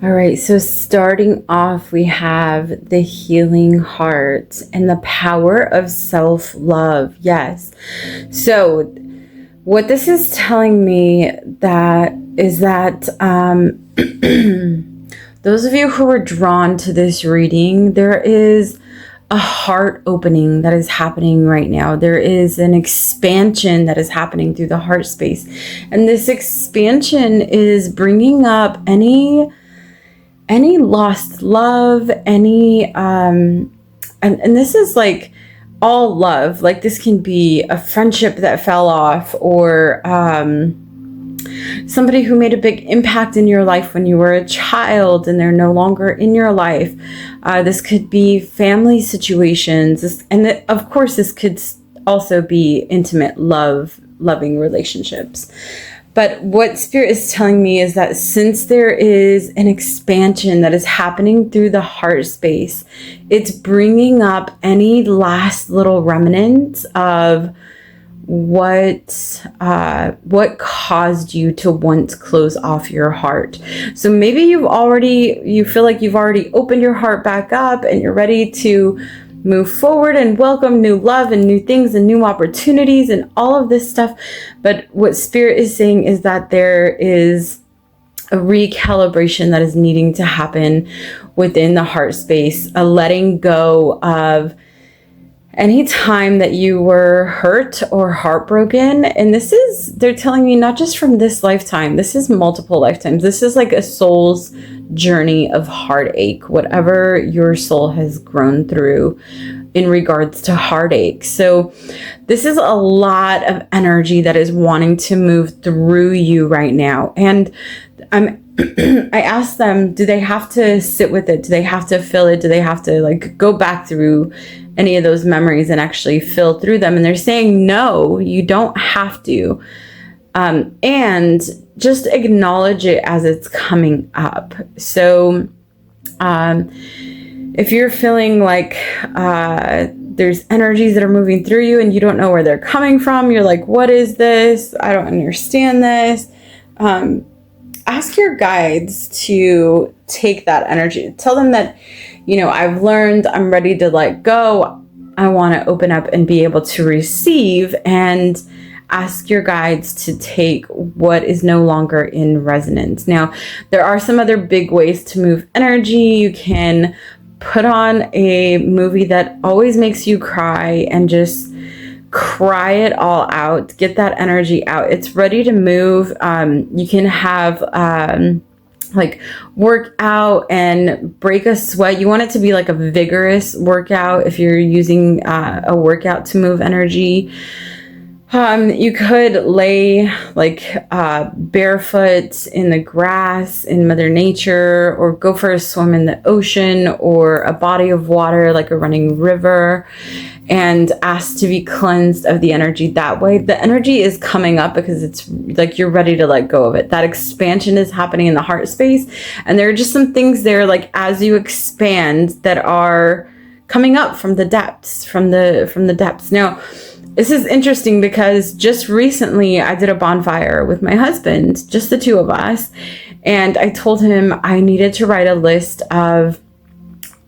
All right, so starting off, we have the healing heart and the power of self-love. Yes. So what this is telling me that is that those of you who are drawn to this reading, there is a heart opening that is happening right now. There is an expansion that is happening through the heart space. And this expansion is bringing up any lost love, and this is like all love. Like this can be a friendship that fell off, or somebody who made a big impact in your life when you were a child and they're no longer in your life. This could be family situations, and of course this could also be intimate loving relationships. But what Spirit is telling me is that since there is an expansion that is happening through the heart space, it's bringing up any last little remnants of what caused you to once close off your heart. So maybe you feel like you've already opened your heart back up and you're ready to move forward and welcome new love and new things and new opportunities and all of this stuff. But what Spirit is saying is that there is a recalibration that is needing to happen within the heart space, a letting go of any time that you were hurt or heartbroken. And they're telling me not just from this lifetime, this is multiple lifetimes. This is like a soul's journey of heartache, whatever your soul has grown through in regards to heartache. So this is a lot of energy that is wanting to move through you right now. And I asked them, do they have to sit with it? Do they have to feel it? Do they have to like go back through any of those memories and actually feel through them? And they're saying, no, you don't have to. And just acknowledge it as it's coming up. So if you're feeling like there's energies that are moving through you and you don't know where they're coming from, you're like, what is this? I don't understand this. Ask your guides to take that energy. Tell them that, I've learned, I'm ready to let go. I want to open up and be able to receive, and ask your guides to take what is no longer in resonance. Now, there are some other big ways to move energy. You can put on a movie that always makes you cry and just cry it all out. Get that energy out. It's ready to move. You can have like work out and break a sweat. You want it to be like a vigorous workout if you're using a workout to move energy. You could lay like barefoot in the grass in Mother Nature, or go for a swim in the ocean or a body of water like a running river, and ask to be cleansed of the energy that way. The energy is coming up because it's like you're ready to let go of it. That expansion is happening in the heart space, and there are just some things there, like as you expand, that are coming up from the depths, from the depths. Now, this is interesting because just recently I did a bonfire with my husband, just the two of us. And I told him I needed to write a list of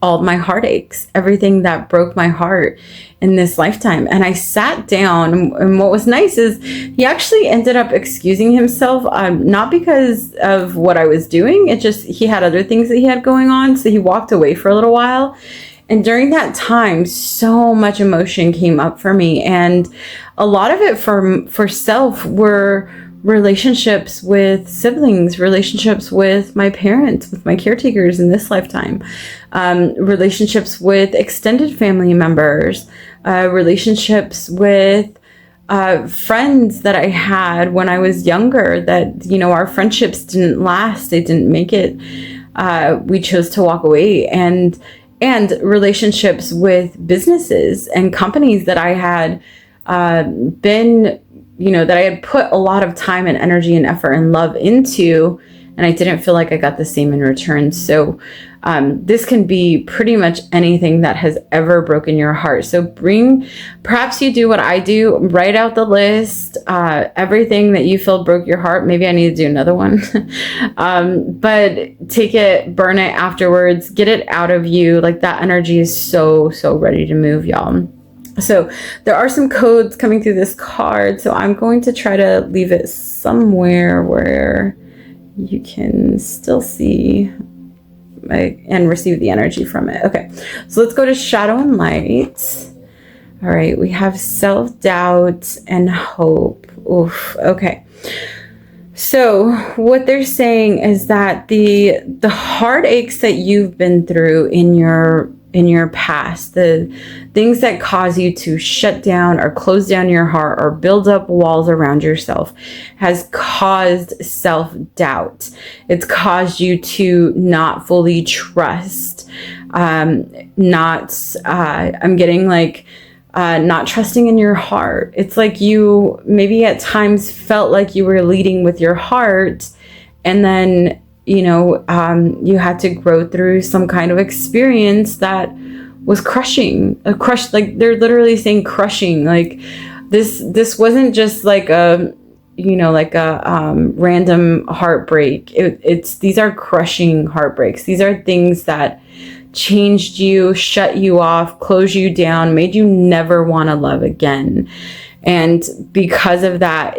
all my heartaches, everything that broke my heart in this lifetime. And I sat down, and what was nice is he actually ended up excusing himself, not because of what I was doing. It just, he had other things that he had going on. So he walked away for a little while. And during that time, so much emotion came up for me. And a lot of it for self were relationships with siblings, relationships with my parents, with my caretakers in this lifetime, relationships with extended family members, relationships with friends that I had when I was younger that, our friendships didn't last. They didn't make it. We chose to walk away. And relationships with businesses and companies that I had that I had put a lot of time and energy and effort and love into, and I didn't feel like I got the same in return. So this can be pretty much anything that has ever broken your heart. So perhaps you do what I do, write out the list, everything that you feel broke your heart. Maybe I need to do another one, but take it, burn it afterwards, get it out of you. Like that energy is so ready to move, y'all. So there are some codes coming through this card. So I'm going to try to leave it somewhere where you can still see and receive the energy from it. Okay, so let's go to shadow and light. All right, we have self-doubt and hope. Oof. Okay, so what they're saying is that the heartaches that you've been through in your past, the things that cause you to shut down or close down your heart or build up walls around yourself, has caused self-doubt. It's caused you to not fully trust, I'm getting like not trusting in your heart. It's like you maybe at times felt like you were leading with your heart, and then you had to grow through some kind of experience that was crushing. Like they're literally saying crushing. Like this wasn't just like a random heartbreak. These are crushing heartbreaks. These are things that changed you, shut you off, closed you down, made you never want to love again. And because of that,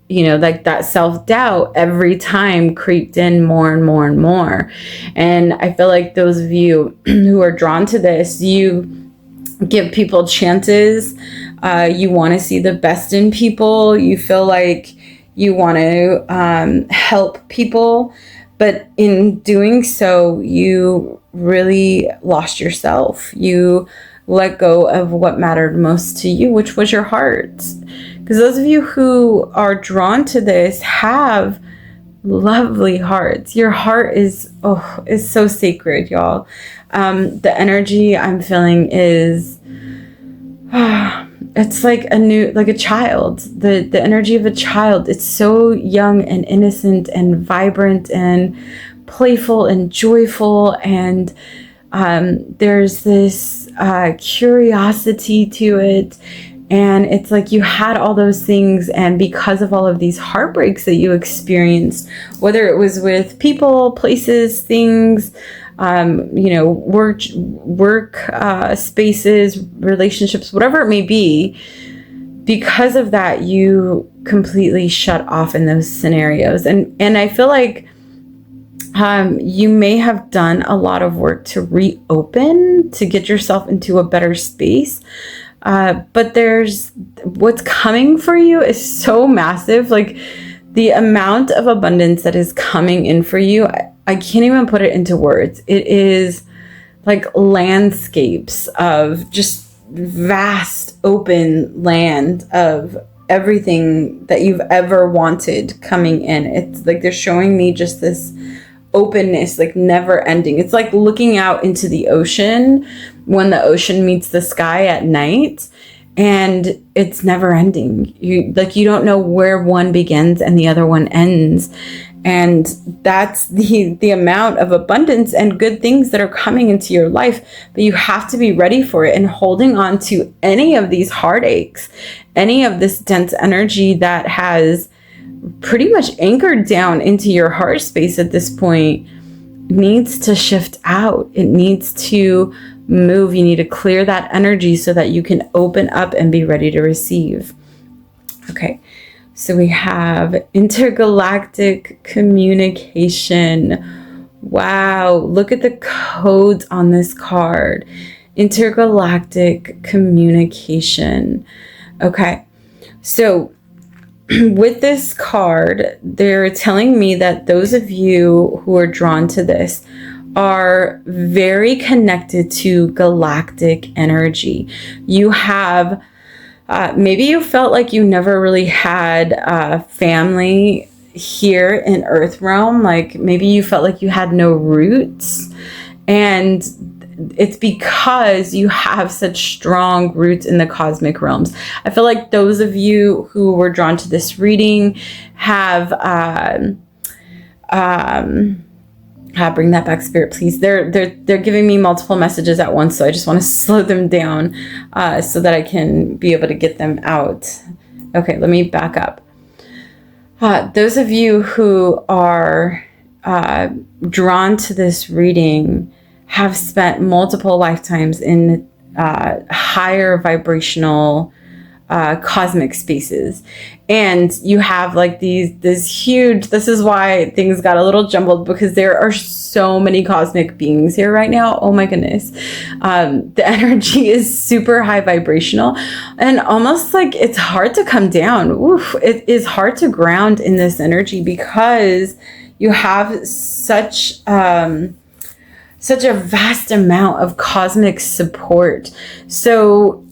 like that self-doubt every time creeped in more and more and more. And I feel like those of you who are drawn to this, you give people chances. You want to see the best in people. You feel like you want to help people. But in doing so, you really lost yourself. You let go of what mattered most to you, which was your heart. Because those of you who are drawn to this have lovely hearts. Your heart is so sacred, y'all. The energy I'm feeling is, it's like a child. The energy of a child. It's so young and innocent and vibrant and playful and joyful, and there's this curiosity to it. And it's like you had all those things, and because of all of these heartbreaks that you experienced, whether it was with people, places, things, work spaces, relationships, whatever it may be, because of that, you completely shut off in those scenarios. And I feel like you may have done a lot of work to reopen, to get yourself into a better space. But what's coming for you is so massive. Like the amount of abundance that is coming in for you, I can't even put it into words. It is like landscapes of just vast open land of everything that you've ever wanted coming in. It's like they're showing me just this openness, like never ending. It's like looking out into the ocean when the ocean meets the sky at night, and it's never ending. You don't know where one begins and the other one ends. And that's the amount of abundance and good things that are coming into your life, but you have to be ready for it. And holding on to any of these heartaches, any of this dense energy that has pretty much anchored down into your heart space at this point, needs to shift out. It needs to move. You need to clear that energy so that you can open up and be ready to receive. Okay. So we have intergalactic communication. Wow. Look at the codes on this card. Intergalactic communication. Okay. So with this card, they're telling me that those of you who are drawn to this are very connected to galactic energy. You have maybe you felt like you never really had a family here in Earth Realm. Like maybe you felt like you had no roots, and it's because you have such strong roots in the cosmic realms. I feel like those of you who were drawn to this reading have Bring that back, Spirit, please. They're giving me multiple messages at once, so I just want to slow them down so that I can be able to get them out. Okay, let me back up. Those of you who are drawn to this reading have spent multiple lifetimes in higher vibrational cosmic spaces, and you have like this huge, this is why things got a little jumbled, because there are so many cosmic beings here right now. Oh my goodness. The energy is super high vibrational and almost like it's hard to come down. Oof, it is hard to ground in this energy because you have such a vast amount of cosmic support. So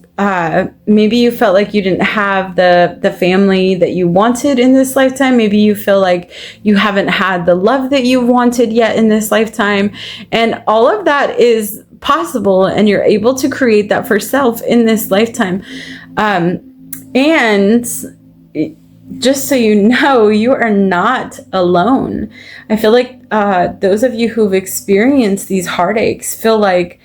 maybe you felt like you didn't have the family that you wanted in this lifetime. Maybe you feel like you haven't had the love that you wanted yet in this lifetime. And all of that is possible, and you're able to create that for self in this lifetime. And just so you know, you are not alone. I feel like those of you who've experienced these heartaches feel like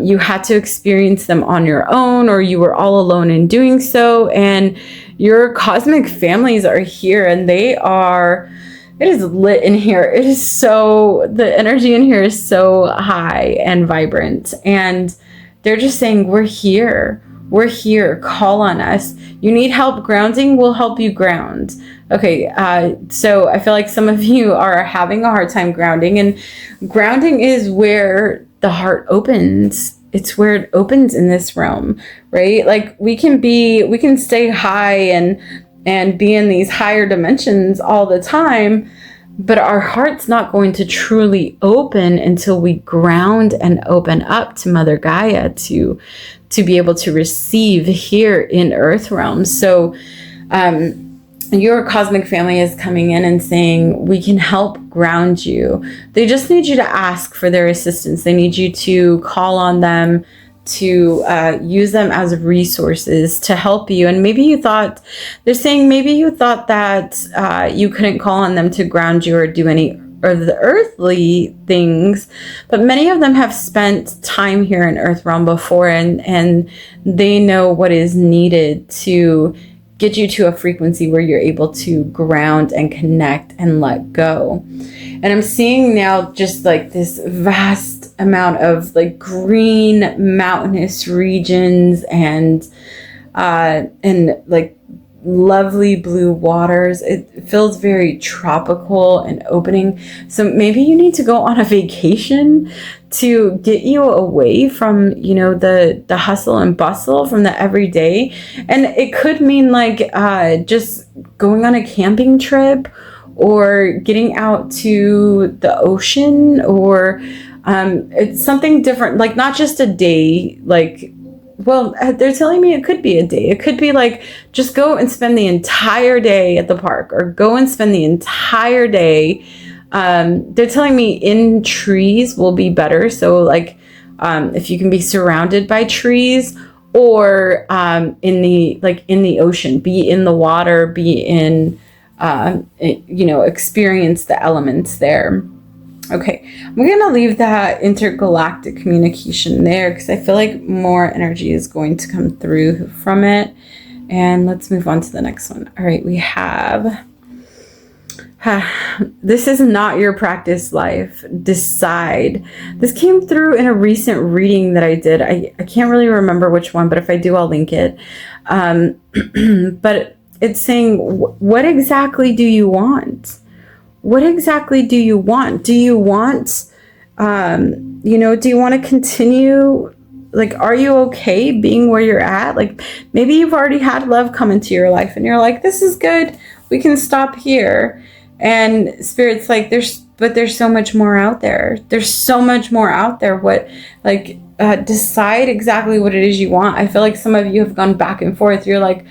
you had to experience them on your own, or you were all alone in doing so. And your cosmic families are here, and it is lit in here. It is the energy in here is so high and vibrant. And they're just saying, we're here. We're here. Call on us. You need help grounding? We'll help you ground. Okay, so I feel like some of you are having a hard time grounding, and grounding is where the heart opens. It's where it opens in this realm, right? Like we can stay high and be in these higher dimensions all the time, but our heart's not going to truly open until we ground and open up to Mother Gaia to be able to receive here in Earth realm. So, your cosmic family is coming in and saying, we can help ground you. They just need you to ask for their assistance. They need you to call on them, to use them as resources to help you. And maybe you thought that you couldn't call on them to ground you or do any of the earthly things, but many of them have spent time here in Earth realm before, and they know what is needed to get you to a frequency where you're able to ground and connect and let go. And I'm seeing now just like this vast amount of like green mountainous regions and like lovely blue waters. It feels very tropical and opening. So maybe you need to go on a vacation to get you away from, the hustle and bustle from the everyday. And it could mean like just going on a camping trip, or getting out to the ocean, or it's something different, like not just a day, like, well, they're telling me it could be a day. It could be like, just go and spend the entire day at the park, or go and spend the entire day. They're telling me in trees will be better. So like, if you can be surrounded by trees, or in the ocean, be in the water, be in, experience the elements there. Okay, I'm going to leave that intergalactic communication there because I feel like more energy is going to come through from it. And let's move on to the next one. All right, we have, this is not your practice life. Decide. This came through in a recent reading that I did. I can't really remember which one, but if I do, I'll link it. But it's saying, what exactly do you want? What exactly do you want? Do you want, do you want to continue? Like, are you okay being where you're at? Like, maybe you've already had love come into your life and you're like, this is good. We can stop here. And Spirit's like, there's so much more out there. There's so much more out there. Decide exactly what it is you want. I feel like some of you have gone back and forth. You're like,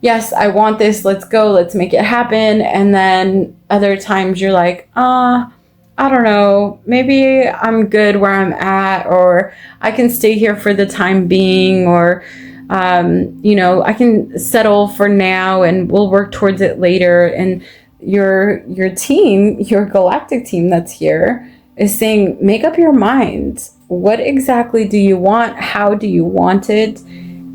yes, I want this. Let's go. Let's make it happen. And then other times you're like, I don't know. Maybe I'm good where I'm at, or I can stay here for the time being, or, I can settle for now and we'll work towards it later. And your team, your galactic team that's here, is saying, make up your mind. What exactly do you want? How do you want it?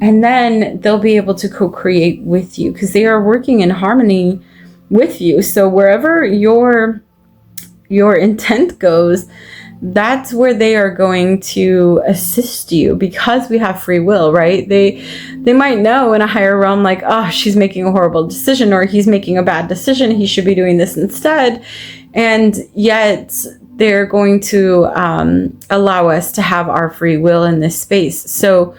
And then they'll be able to co-create with you, because they are working in harmony with you. So wherever your intent goes, that's where they are going to assist you, because we have free will, right? They might know in a higher realm, like, oh, she's making a horrible decision, or he's making a bad decision, he should be doing this instead. And yet they're going to allow us to have our free will in this space. So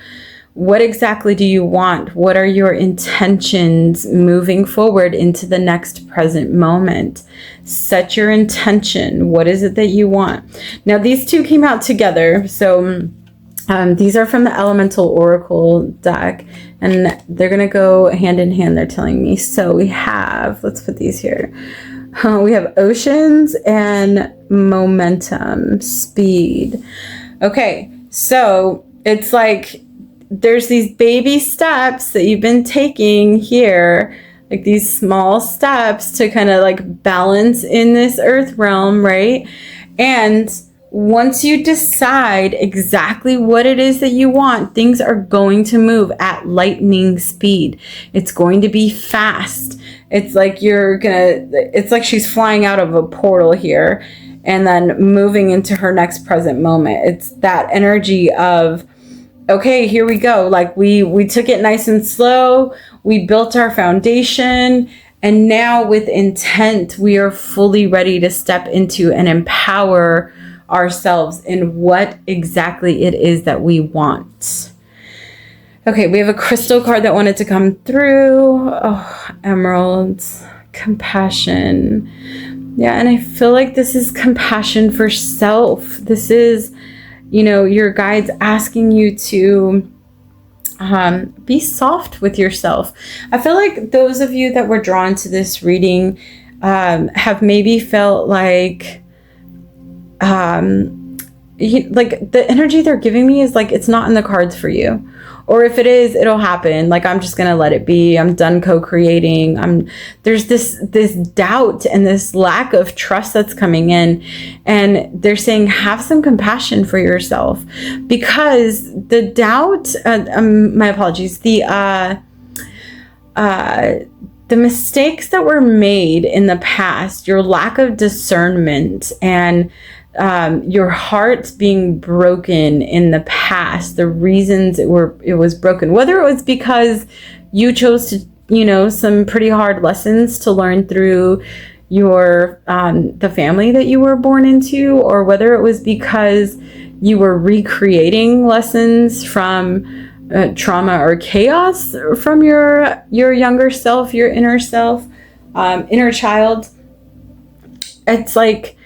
what exactly do you want? What are your intentions moving forward into the next present moment? Set your intention. What is it that you want? Now, these two came out together. So these are from the Elemental Oracle deck, and they're going to go hand in hand, they're telling me. So we have, let's put these here. We have oceans and momentum, speed. Okay, so it's like there's these baby steps that you've been taking here, like these small steps to kind of like balance in this earth realm, right? And once you decide exactly what it is that you want, things are going to move at lightning speed. It's going to be fast. It's like it's like she's flying out of a portal here and then moving into her next present moment. It's that energy of, okay, here we go. Like we took it nice and slow. We built our foundation. And now with intent, we are fully ready to step into and empower ourselves in what exactly it is that we want. Okay, we have a crystal card that wanted to come through. Oh, emeralds, compassion. Yeah, and I feel like this is compassion for self. This is, your guides asking you to be soft with yourself. I feel like those of you that were drawn to this reading have maybe felt like the energy they're giving me is like, it's not in the cards for you. Or if it is, it'll happen. Like, I'm just going to let it be. I'm done co-creating. There's this doubt and this lack of trust that's coming in. And they're saying, have some compassion for yourself, because the doubt, my apologies, the mistakes that were made in the past, your lack of discernment, and your heart being broken in the past, the reasons it was broken, whether it was because you chose to, some pretty hard lessons to learn through your the family that you were born into, or whether it was because you were recreating lessons from trauma or chaos from your younger self, your inner self, inner child. It's like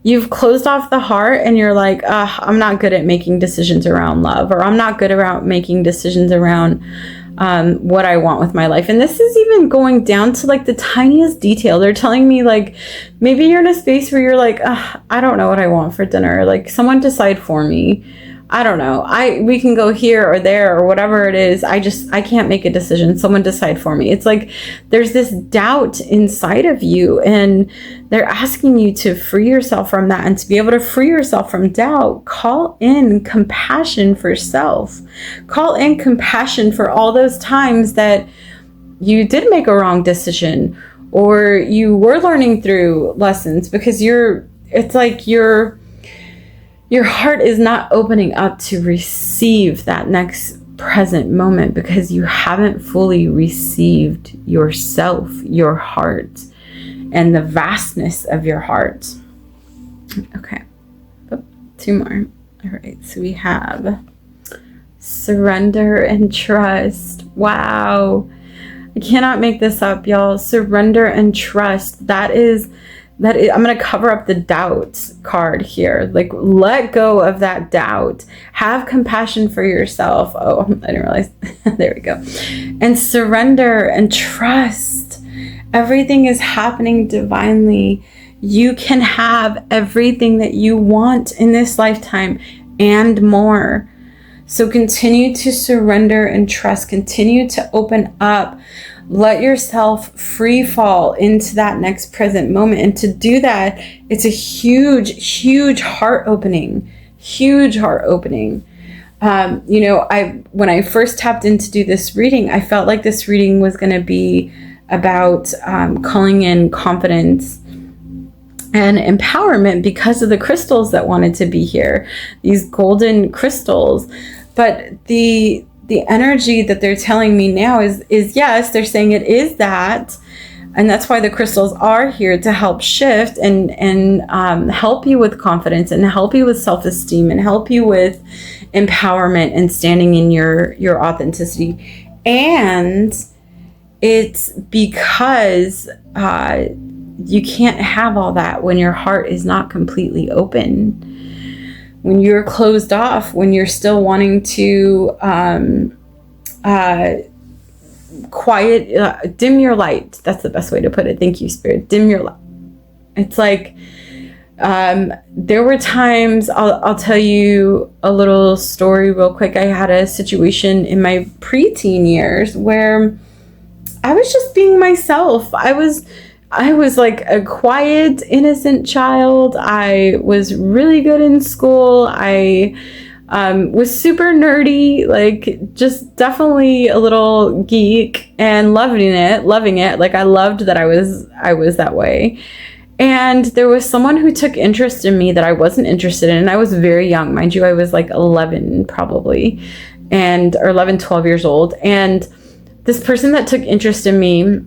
you've closed off the heart and you're like, I'm not good at making decisions around love, or I'm not good around making decisions around what I want with my life. And this is even going down to like the tiniest detail. They're telling me, like, maybe you're in a space where you're like, I don't know what I want for dinner. Like, someone decide for me. I don't know. We can go here or there or whatever it is. I can't make a decision. Someone decide for me. It's like there's this doubt inside of you, and they're asking you to free yourself from that. And to be able to free yourself from doubt, call in compassion for self. Call in compassion for all those times that you did make a wrong decision, or you were learning through lessons, because it's like your heart is not opening up to receive that next present moment, because you haven't fully received yourself, your heart, and the vastness of your heart. Okay. Oh, two more. All right. So we have surrender and trust. Wow. I cannot make this up, y'all. Surrender and trust. That is, I'm going to cover up the doubt card here. Like, let go of that doubt. Have compassion for yourself. Oh, I didn't realize. There we go. And surrender and trust. Everything is happening divinely. You can have everything that you want in this lifetime and more. So continue to surrender and trust. Continue to open up Let yourself free fall into that next present moment. And to do that, it's a huge heart opening, huge heart opening. When I first tapped in to do this reading, I felt like this reading was going to be about calling in confidence and empowerment because of the crystals that wanted to be here, these golden crystals. But the energy that they're telling me now is yes, they're saying it is that. And that's why the crystals are here to help shift and help you with confidence and help you with self-esteem and help you with empowerment and standing in your authenticity. And it's because you can't have all that when your heart is not completely open, when you're closed off, when you're still wanting to dim your light. That's the best way to put it. Thank you, Spirit. Dim your light. It's like there were times, I'll tell you a little story real quick. I had a situation in my preteen years where I was just being myself. I was like a quiet, innocent child. I was really good in school. I was super nerdy, like just definitely a little geek and loving it. Like I loved that I was that way. And there was someone who took interest in me that I wasn't interested in. And I was very young, mind you. I was like 11 probably, or 11, 12 years old. And this person that took interest in me,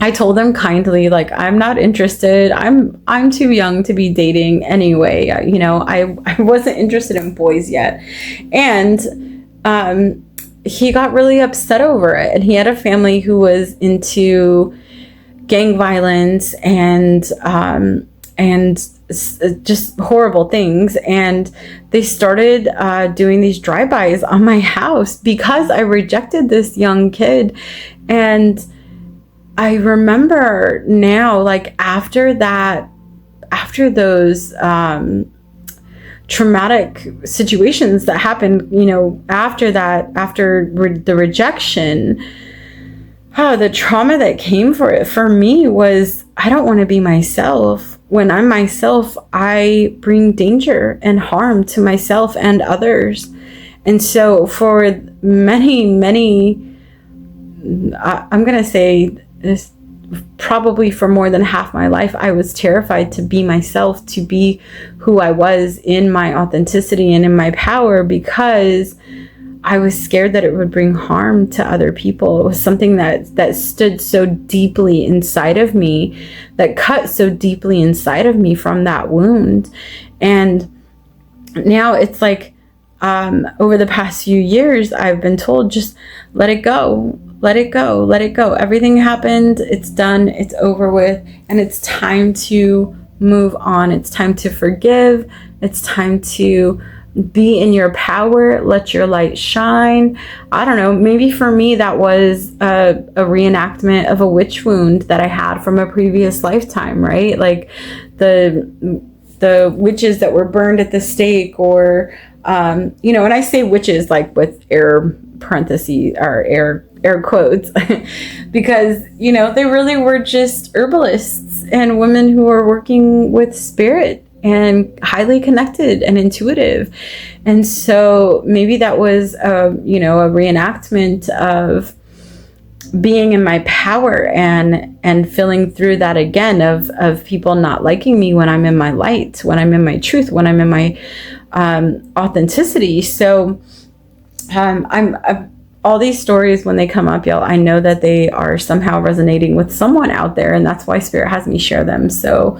I told them kindly, like, I'm not interested. I'm too young to be dating anyway. I wasn't interested in boys yet. And he got really upset over it. And he had a family who was into gang violence and just horrible things. And they started doing these drive-bys on my house because I rejected this young kid. And I remember now, like after those traumatic situations that happened, after the rejection, the trauma that came for me was, I don't want to be myself. When I'm myself, I bring danger and harm to myself and others. And so for many, I'm going to say this, probably for more than half my life, I was terrified to be myself, to be who I was in my authenticity and in my power, because I was scared that it would bring harm to other people. It was something that stood so deeply inside of me, that cut so deeply inside of me from that wound. And now it's like, over the past few years, I've been told, just let it go. Let it go. Let it go. Everything happened. It's done. It's over with. And it's time to move on. It's time to forgive. It's time to be in your power. Let your light shine. I don't know. Maybe for me, that was a reenactment of a witch wound that I had from a previous lifetime, right? Like the witches that were burned at the stake, or, when I say witches, like with air parentheses or air quotes, because, they really were just herbalists and women who were working with spirit and highly connected and intuitive. And so maybe that was a reenactment of being in my power and feeling through that again of people not liking me when I'm in my light, when I'm in my truth, when I'm in my authenticity. So I'm all these stories, when they come up, y'all, I know that they are somehow resonating with someone out there, and that's why Spirit has me share them. So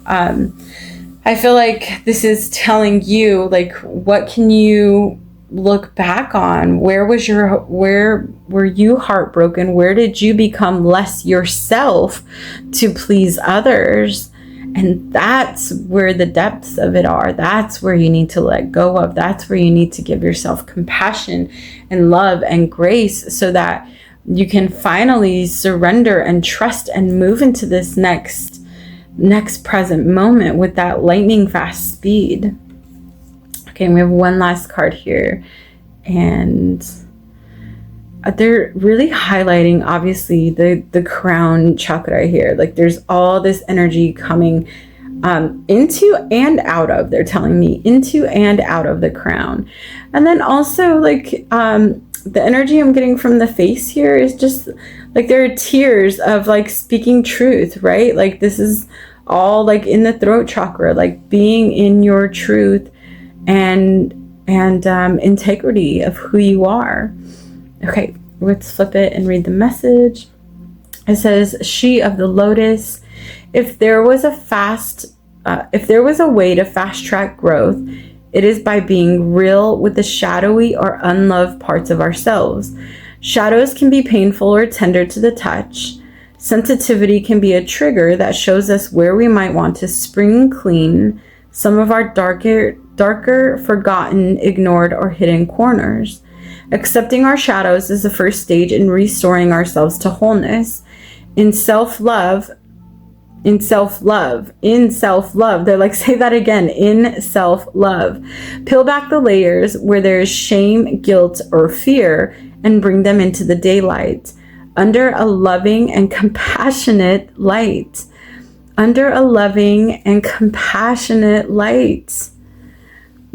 I feel like this is telling you, like, what can you look back on? Where were you heartbroken? Where did you become less yourself to please others? And that's where the depths of it are. That's where you need to let go of. That's where you need to give yourself compassion and love and grace, so that you can finally surrender and trust and move into this next present moment with that lightning fast speed. Okay, we have one last card here, and they're really highlighting, obviously, the crown chakra here. Like there's all this energy coming into and out of, they're telling me, into and out of the crown. And then also like the energy I'm getting from the face here is just like there are tears of like speaking truth, right? Like this is all like in the throat chakra, like being in your truth and integrity of who you are. Okay, let's flip it and read the message. It says, she of the lotus, if there was a way to fast track growth, it is by being real with the shadowy or unloved parts of ourselves. Shadows can be painful or tender to the touch. Sensitivity can be a trigger that shows us where we might want to spring clean some of our darker, forgotten, ignored, or hidden corners. Accepting our shadows is the first stage in restoring ourselves to wholeness. In self-love, they're like, say that again, in self-love. Peel back the layers where there is shame, guilt, or fear and bring them into the daylight. Under a loving and compassionate light. Under a loving and compassionate light.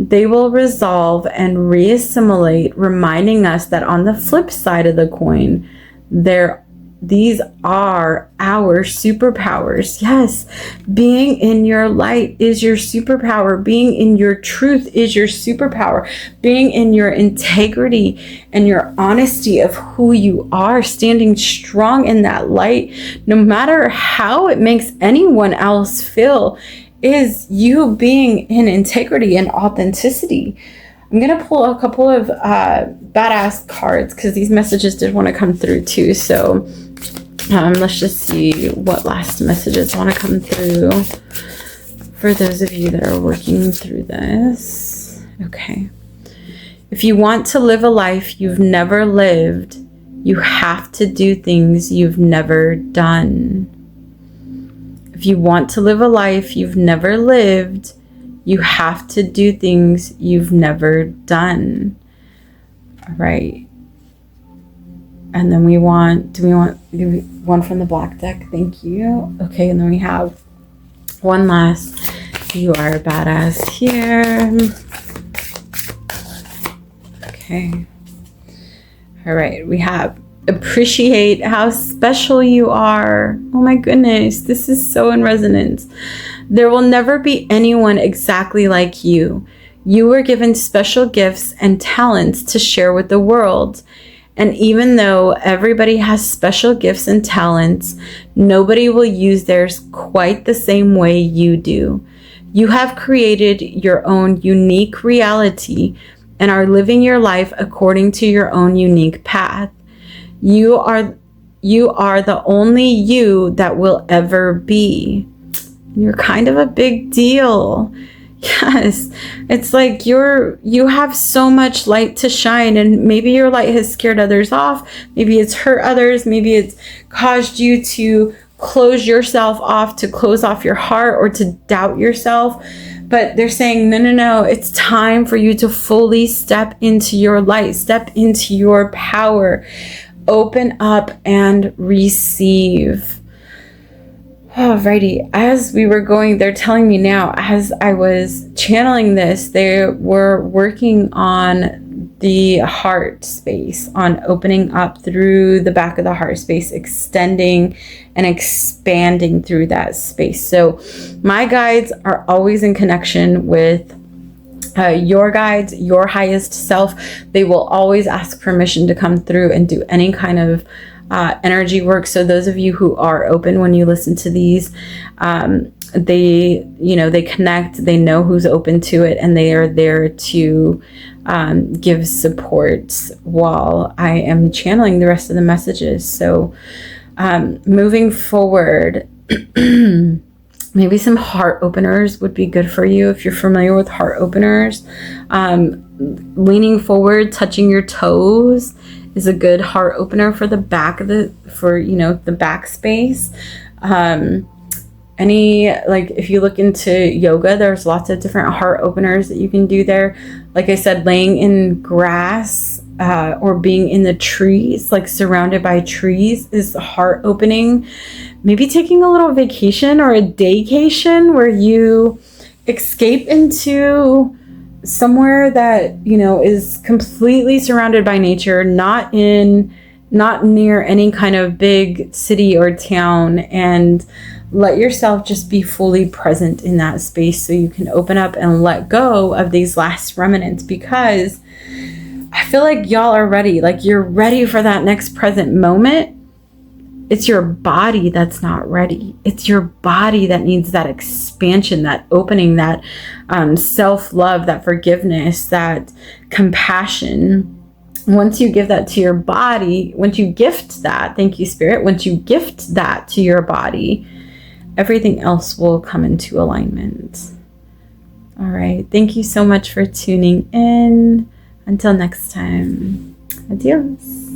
They will resolve and reassimilate, reminding us that on the flip side of the coin, these are our superpowers. Yes, being in your light is your superpower. Being in your truth is your superpower. Being in your integrity and your honesty of who you are, standing strong in that light, no matter how it makes anyone else feel, is you being in integrity and authenticity. I'm going to pull a couple of badass cards because these messages did want to come through too. So let's just see what last messages want to come through for those of you that are working through this. Okay. If you want to live a life you've never lived, you have to do things you've never done. If you want to live a life you've never lived, you have to do things you've never done. All right. And then do we want one from the black deck? Thank you. Okay, and then we have one last. You are a badass here. Okay. All right, we have appreciate how special you are. Oh my goodness, this is so in resonance. There will never be anyone exactly like you. You were given special gifts and talents to share with the world. And even though everybody has special gifts and talents, nobody will use theirs quite the same way you do. You have created your own unique reality and are living your life according to your own unique path. You are the only you that will ever be. You're kind of a big deal. Yes, it's like you have so much light to shine, and maybe your light has scared others off. Maybe it's hurt others. Maybe it's caused you to close yourself off, to close off your heart, or to doubt yourself. But they're saying, no, it's time for you to fully step into your light, step into your power. Open up and receive. Alrighty, as we were going, they're telling me now, as I was channeling this, they were working on the heart space, on opening up through the back of the heart space, extending and expanding through that space. So my guides are always in connection with your guides, your highest self. They will always ask permission to come through and do any kind of energy work. So those of you who are open when you listen to these, they connect, they know who's open to it, and they are there to give support while I am channeling the rest of the messages. So moving forward, maybe some heart openers would be good for you if you're familiar with heart openers. Leaning forward, touching your toes is a good heart opener for the back of the back space. If you look into yoga, there's lots of different heart openers that you can do there. Like I said, laying in grass or being in the trees, like surrounded by trees, is heart opening. Maybe taking a little vacation or a daycation where you escape into somewhere that, you know, is completely surrounded by nature, not near any kind of big city or town, and let yourself just be fully present in that space so you can open up and let go of these last remnants, because I feel like y'all are ready. Like, you're ready for that next present moment. It's your body that's not ready. It's your body that needs that expansion, that opening, that self-love, that forgiveness, that compassion. Once you give that to your body, once you gift that, thank you, Spirit, once you gift that to your body, everything else will come into alignment. All right. Thank you so much for tuning in. Until next time. Adios.